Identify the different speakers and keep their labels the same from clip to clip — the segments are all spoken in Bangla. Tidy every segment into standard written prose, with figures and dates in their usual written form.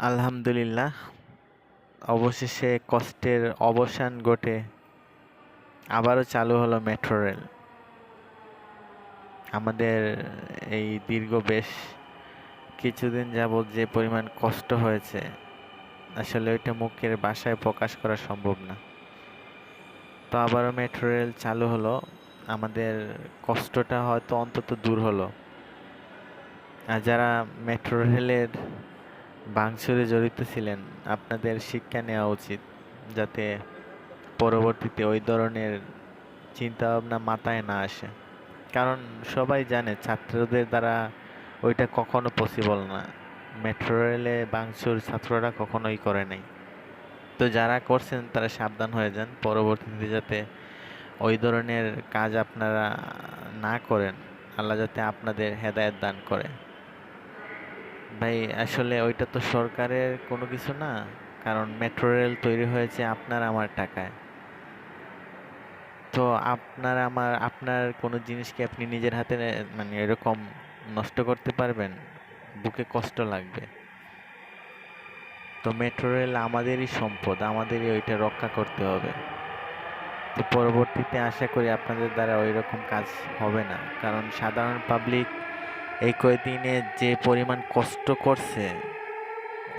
Speaker 1: আলহামদুলিল্লাহ, অবশেষে কষ্টের অবসান ঘটে আবারও চালু হলো মেট্রো রেল। আমাদের এই দীর্ঘ বেশ কিছুদিন যাবৎ যে পরিমাণ কষ্ট হয়েছে, আসলে ওইটা মুখের ভাষায় প্রকাশ করা সম্ভব না। তো আবারও মেট্রো রেল চালু হলো, আমাদের কষ্টটা হয়তো অন্তত দূর হলো। আর যারা মেট্রো রেলের ভাঙচুরে জড়িত ছিলেন, আপনাদের শিক্ষা নেওয়া উচিত, যাতে পরবর্তীতে ওই ধরনের চিন্তাভাবনা মাথায় না আসে। কারণ সবাই জানে ছাত্রদের দ্বারা ওইটা কখনো পসিবল না। মেট্রো রেলে ভাঙচুর ছাত্ররা কখনোই করে নাই। তো যারা করছেন তারা সাবধান হয়ে যান, পরবর্তীতে যাতে ওই ধরনের কাজ আপনারা না করেন। আল্লাহ যাতে আপনাদের হেদায়েত দান করে। ভাই, আসলে ওইটা তো সরকারের কোনো কিছু না, কারণ মেট্রো রেল তৈরি হয়েছে আপনার আমার টাকায়। তো আপনার কোনো জিনিসকে আপনি নিজের হাতে মানে এরকম নষ্ট করতে পারবেন? বুকে কষ্ট লাগবে। তো মেট্রো রেল আমাদেরই সম্পদ, আমাদেরই ওইটা রক্ষা করতে হবে। তো পরবর্তীতে আশা করি আপনাদের দ্বারা ওই রকম কাজ হবে না, কারণ সাধারণ পাবলিক এই কয়দিনে যে পরিমাণ কষ্ট করছে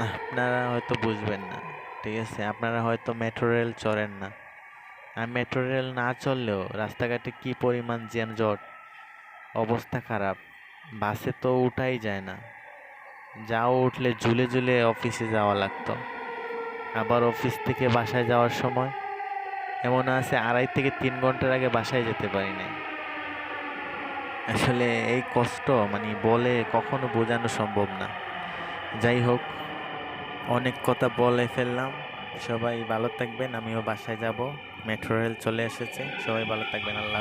Speaker 1: আপনারা হয়তো বুঝবেন না। ঠিক আছে, আপনারা হয়তো মেট্রো রেল চড়েন না। আর মেট্রো রেল না চললেও রাস্তাঘাটে কি পরিমাণ যানজট, অবস্থা খারাপ। বাসে তো উঠাই যায় না, যাও উঠলে ঝুলে ঝুলে অফিসে যাওয়া লাগতো। আবার অফিস থেকে বাসায় যাওয়ার সময় এমন আছে 2.5 থেকে 3 ঘন্টার আগে বাসায় যেতে পারি নাই। আসলে এই কষ্ট মানে বলে কখনো বোঝানো সম্ভব না। যাই হোক, অনেক কথা বলে ফেললাম। সবাই ভালো থাকবেন, আমিও বাসায় যাব। মেট্রো রেল চলে এসেছে, সবাই ভালো থাকবেন। আল্লাহ।